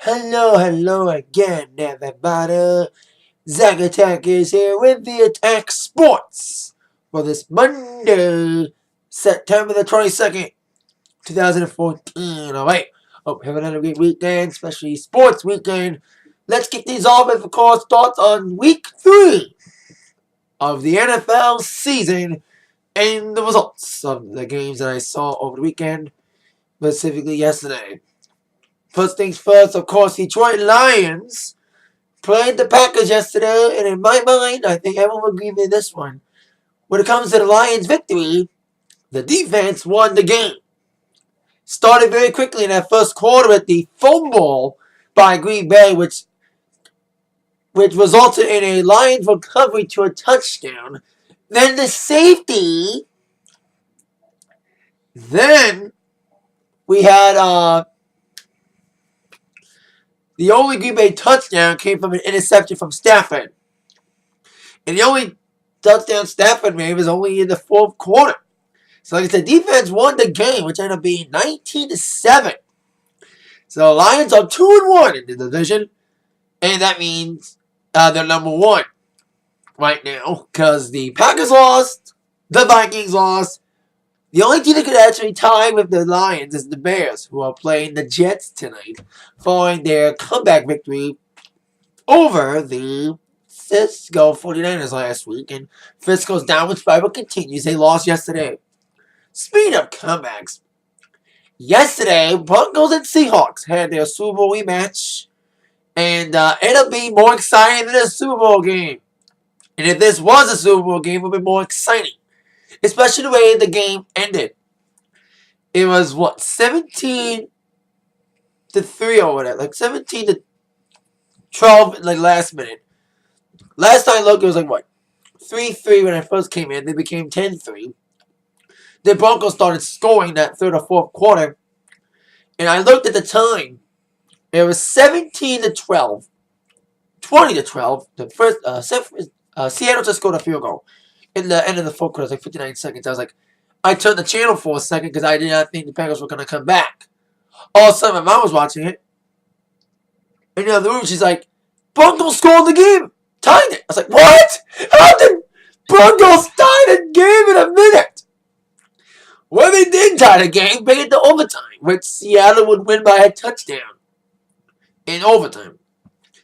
Hello again, everybody. Zach Attack is here with the Atak Sportz for this Monday, September the 22nd, 2014. Alright, hope you have another great weekend, especially sports weekend. Let's kick these off with, of course, thoughts on week 3 of the NFL season and the results of the games that I saw over the weekend, specifically yesterday. First things first, of course, Detroit Lions played the Packers yesterday, and in my mind, I think everyone will agree with this one. When it comes to the Lions' victory, the defense won the game. Started very quickly in that first quarter with the fumble by Green Bay, which resulted in a Lions recovery to a touchdown. Then the safety. Then we had the only Green Bay touchdown came from an interception from Stafford. And the only touchdown Stafford made was only in the fourth quarter. So like I said, defense won the game, which ended up being 19-7. So the Lions are 2-1 in the division. And that means they're number 1 right now. Because the Packers lost, the Vikings lost. The only team that could actually tie with the Lions is the Bears, who are playing the Jets tonight, following their comeback victory over the Frisco 49ers last week. And Frisco's downward spiral continues. They lost yesterday. Speaking of comebacks, yesterday, Broncos and Seahawks had their Super Bowl rematch, and ended up being more exciting than a Super Bowl game. And if this was a Super Bowl game, it would be more exciting. Especially the way the game ended. It was, 17-3 or whatever. Like, 17-12, like, last minute. Last time I looked, it was, 3-3 when I first came in. They became 10-3. The Broncos started scoring that third or fourth quarter. And I looked at the time. It was 17-12. 20-12. The first, Seattle just scored a field goal. In the end of the fourth quarter, it was 59 seconds. I turned the channel for a second because I did not think the Packers were going to come back. All of a sudden, my mom was watching it. And in the other room, she's like, Broncos scored the game. Tied it. I was like, what? How did Broncos tie the game in a minute? Well, they did tie the game, bring it to overtime, which Seattle would win by a touchdown in overtime.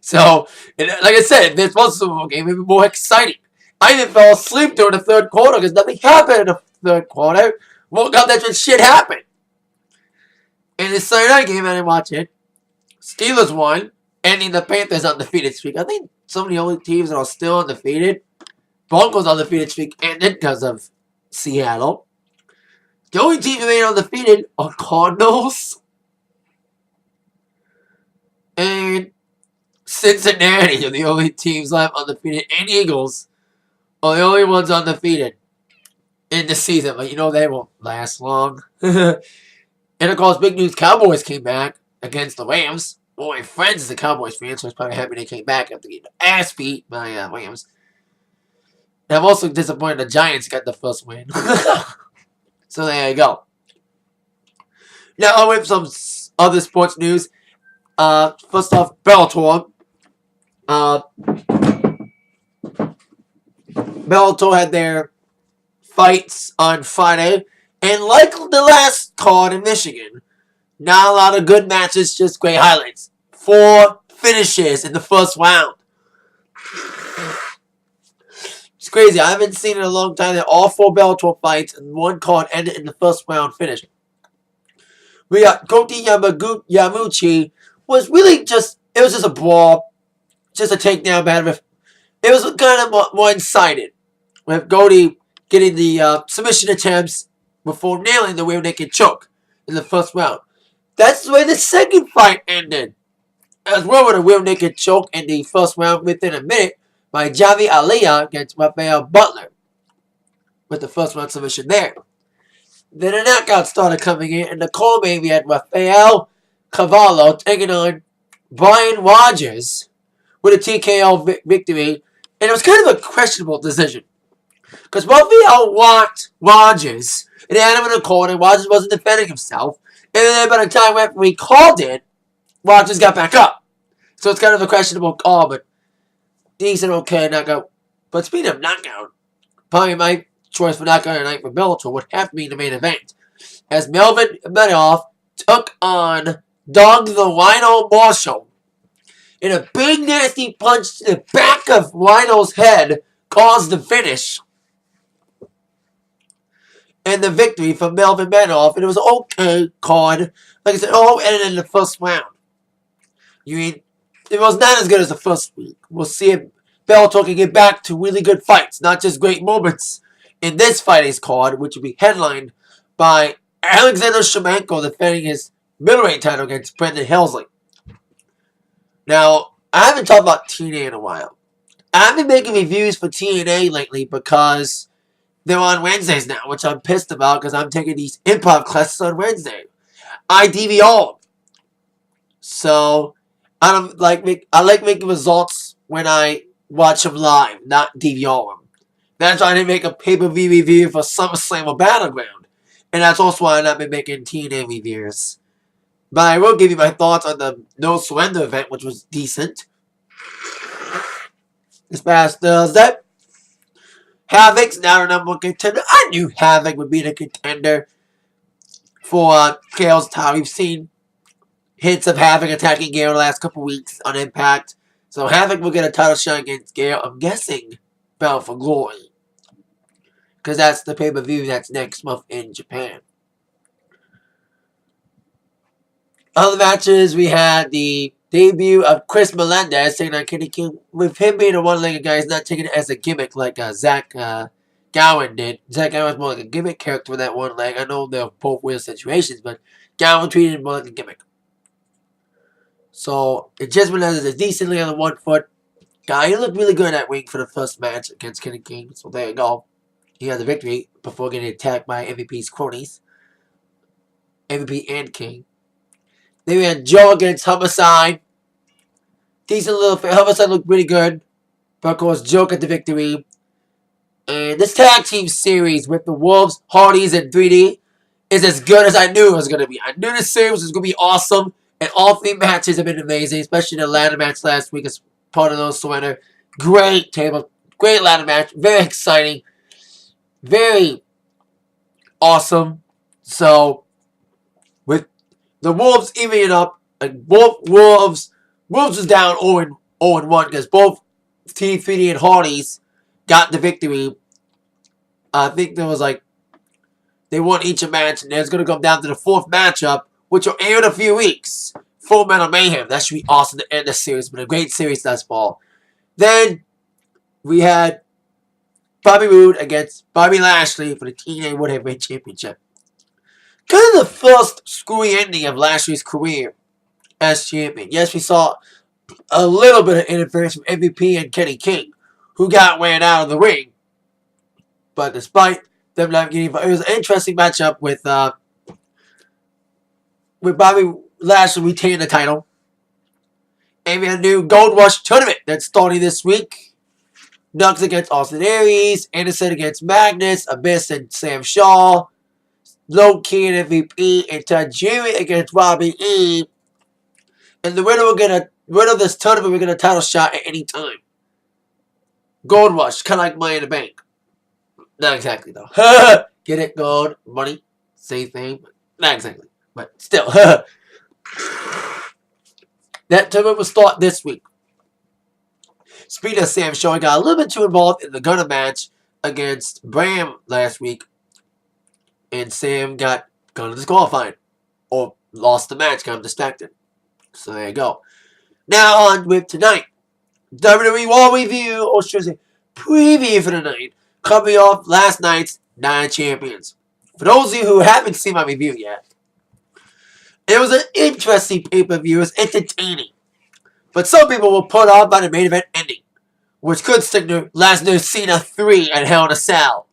So, like I said, if this was a Super Bowl game, it would be more exciting. I even fell asleep during the third quarter because nothing happened in the third quarter. Woke up, that's when shit happened. In the Sunday night game, I didn't watch it. Steelers won, ending the Panthers' undefeated streak. I think some of the only teams that are still undefeated. Broncos' undefeated streak ended because of Seattle. The only teams that remain undefeated are Cardinals and Cincinnati are the only teams left undefeated, and Eagles are the only ones undefeated in the season, but they won't last long. And of course, big news, Cowboys came back against the Rams. Well, my friend's is a Cowboys fan, so he's probably happy they came back after getting their ass beat by Rams. And I'm also disappointed the Giants got the first win. So there you go. Now, I'll with some other sports news. First off, Bellator. Bellator had their fights on Friday, and like the last card in Michigan, not a lot of good matches, just great highlights. 4 finishes in the first round. It's crazy. I haven't seen it in a long time that all 4 Bellator fights and 1 card ended in the first round finish. We got Koti Yamaguchi was really just a brawl, just a takedown battle. It was kind of one-sided, with Cody getting the submission attempts before nailing the rear naked choke in the first round. That's the way the second fight ended, as well, with a rear naked choke in the first round within a minute by Javi Aliyah against Rafael Butler, with the first round submission there. Then a knockout started coming in, and the co-main we had Rafael Cavallo taking on Brian Rogers with a TKO victory. And it was kind of a questionable decision, because Rafael walked Rogers and had him in the corner. Rogers wasn't defending himself. And then by the time referee called it, Rock just got back up. So it's kind of a questionable call, but decent, okay, knockout. But speaking of knockout, probably my choice for knockout tonight for Bellator would have to be the main event, as Melvin Manhoef took on Doug the Rhino Marshall. And a big nasty punch to the back of Rhino's head caused the finish. And the victory for Melvin Manhoef. And it was an okay card. Like I said, ended in the first round. You mean, it was not as good as the first week. We'll see if Bellator can get back to really good fights, not just great moments in this fighting's card, which will be headlined by Alexander Shemenko defending his middleweight title against Brendan Helsley. Now, I haven't talked about TNA in a while. I've been making reviews for TNA lately because they're on Wednesdays now, which I'm pissed about because I'm taking these improv classes on Wednesday. I DVR them. So, I like making results when I watch them live, not DVR them. That's why I didn't make a pay-per-view review for SummerSlam or Battleground. And that's also why I've not been making TNA reviews. But I will give you my thoughts on the No Surrender event, which was decent. This past Thursday, Havoc's now the number one contender. I knew Havoc would be the contender for Gale's title. We've seen hints of Havoc attacking Gale the last couple weeks on Impact. So Havoc will get a title shot against Gale. I'm guessing Battle for Glory, because that's the pay-per-view that's next month in Japan. Other matches, we had the debut of Chris Melendez taking on Kenny King. With him being a one-legged guy, he's not taking it as a gimmick like Zach Gowen did. Zach Gowen was more like a gimmick character with that one leg. I know they're both weird situations, but Gowen treated him more like a gimmick. So, it just Melendez is decently on the 1 foot guy. He looked really good in that ring for the first match against Kenny King. So, there you go. He had the victory before getting attacked by MVP's cronies. MVP and King. Then we had Joe against Homicide. Decent little fight. Homicide looked pretty good. But of course, Joe got the victory. And this tag team series with the Wolves, Hardys, and 3D is as good as I knew it was going to be. I knew this series was going to be awesome. And all three matches have been amazing. Especially the ladder match last week as part of those surrender. Great ladder match. Very exciting. Very awesome. So, with the Wolves evening it up, and both Wolves was down 0-1 because both Team 3D and Hardys got the victory. I think there was they won each a match, and it's going to come down to the fourth matchup, which will air in a few weeks. Full Metal Mayhem. That should be awesome to end the series. It's been a great series thus far. Then we had Bobby Roode against Bobby Lashley for the TNA World Heavyweight Championship. Kind of the first screwy ending of Lashley's career as champion. Yes, we saw a little bit of interference from MVP and Kenny King, who got ran out of the ring. But despite them not getting, it was an interesting matchup with Bobby Lashley retaining the title. And we had a new Gold Rush tournament that's starting this week. Nux against Austin Aries, Anderson against Magnus, Abyss and Sam Shaw, Low Key and MVP, and Tajiri against Robbie E. And the winner of this tournament will get a title shot at any time. Gold Rush, kind of like Money in the Bank. Not exactly though. Get it? Gold, money, same thing, but not exactly. But still, that tournament will start this week. Speaking of Sam Shaw, got a little bit too involved in the Gunner match against Bram last week. And Sam got Gunner disqualified. Or lost the match, got him distracted. So there you go. Now on with tonight. WWE Raw review, or should I say preview for the night. Coming off last night's Night of Champions. For those of you who haven't seen my review yet, it was an interesting pay-per-view. It was entertaining. But some people were put off by the main event ending, which could signal Lesnar Cena 3 at Hell in a Cell.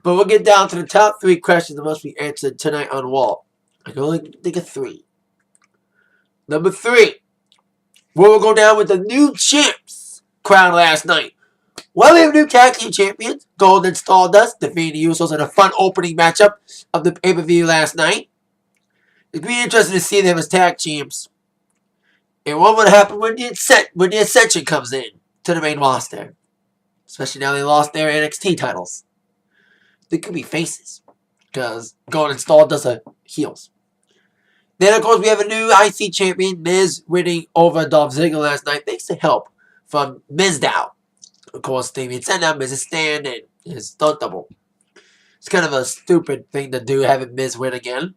But we'll get down to the top 3 questions that must be answered tonight on Raw. I can only think of 3. Number 3. We will go down with the new champs crowned last night. Well, we have new tag team champions. Golden Stardust defeating the Usos in a fun opening matchup of the pay-per-view last night. It'd be interesting to see them as tag champs. And what would happen when the Ascension comes in to the main roster? Especially now they lost their NXT titles. They could be faces. Because Golden Star does a heels. Then, of course, we have a new IC champion, Miz, winning over Dolph Ziggler last night. Thanks to help from Mizdow. Of course, Damien Sandow, Miz's stand, and his stunt double. It's kind of a stupid thing to do, having Miz win again.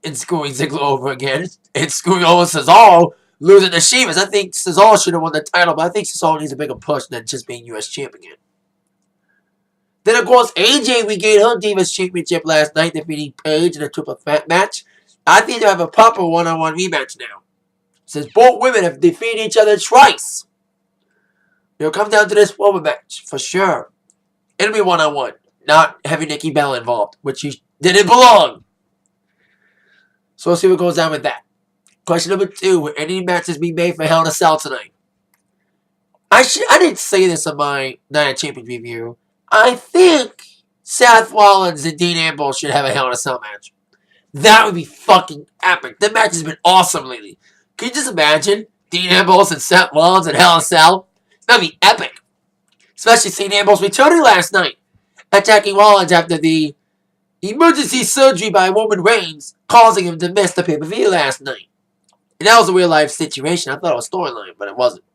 And screwing Ziggler over again. And screwing over Cesaro, losing to Sheamus. I think Cesaro should have won the title, but I think Cesaro needs a bigger push than just being U.S. champ again. Then, of course, AJ regained her Divas Championship last night, defeating Paige in a triple threat match. I think they'll have a proper one-on-one rematch now, since both women have defeated each other twice. It'll come down to this woman match, for sure. It'll be one-on-one, not having Nikki Bella involved, which she didn't belong. So we'll see what goes down with that. Question number 2, will any matches be made for Hell in a Cell tonight? I didn't say this on my Night of Champions review. I think Seth Rollins and Dean Ambrose should have a Hell in a Cell match. That would be fucking epic. The match has been awesome lately. Can you just imagine Dean Ambrose and Seth Rollins and Hell in a Cell? That would be epic. Especially seeing Ambrose returning last night, attacking Rollins after the emergency surgery by Roman Reigns, causing him to miss the pay-per-view last night. And that was a real-life situation. I thought it was storyline, but it wasn't.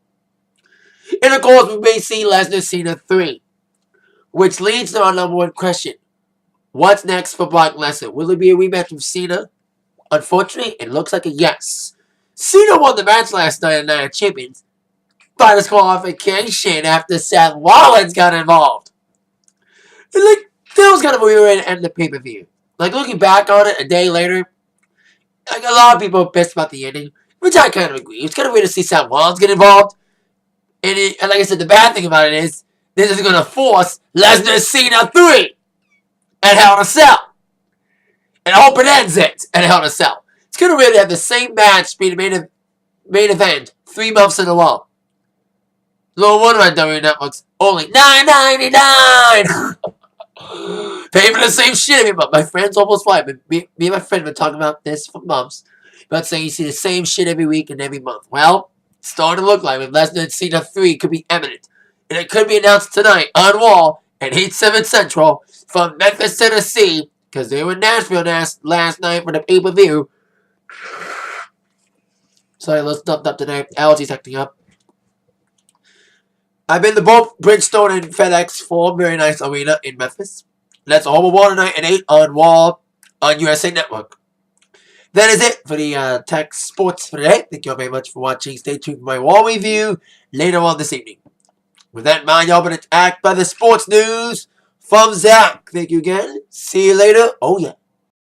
And of course, we may see Lesnar Cena 3, which leads to our number 1 question. What's next for Brock Lesnar? Will it be a rematch with Cena? Unfortunately, it looks like a yes. Cena won the match last night at Night of Champions by disqualification after Seth Rollins got involved. And that was kind of a weird way to end the pay-per-view. Looking back on it a day later, a lot of people are pissed about the ending, which I kind of agree. It's kind of weird to see Seth Rollins get involved. And like I said, the bad thing about it is, this is going to force Lesnar Cena 3 at Hell in a Cell. And I hope it ends it at Hell in a Cell. It's kind of weird to have the same match be the main event 3 months in a row. No wonder my WWE Network's only $9.99. Paying for the same shit every month. My friend's almost fine. Me and my friend have been talking about this for months. About saying you see the same shit every week and every month. Well, it's starting to look like Lesnar Cena 3 could be imminent. And it could be announced tonight on Raw at 8/7 Central from Memphis, Tennessee, because they were in Nashville last night for the pay-per-view. Sorry, let's dump up today. Allergies acting up. I've been to both Bridgestone and FedEx Forum, very nice arena in Memphis. That's all we'll tonight at 8 on Raw on USA Network. That is it for the Atak Sportz for today. Thank you all very much for watching. Stay tuned for my Raw review later on this evening. With that in mind, y'all been attacked by the sports news from Zach. Thank you again. See you later. Oh, yeah.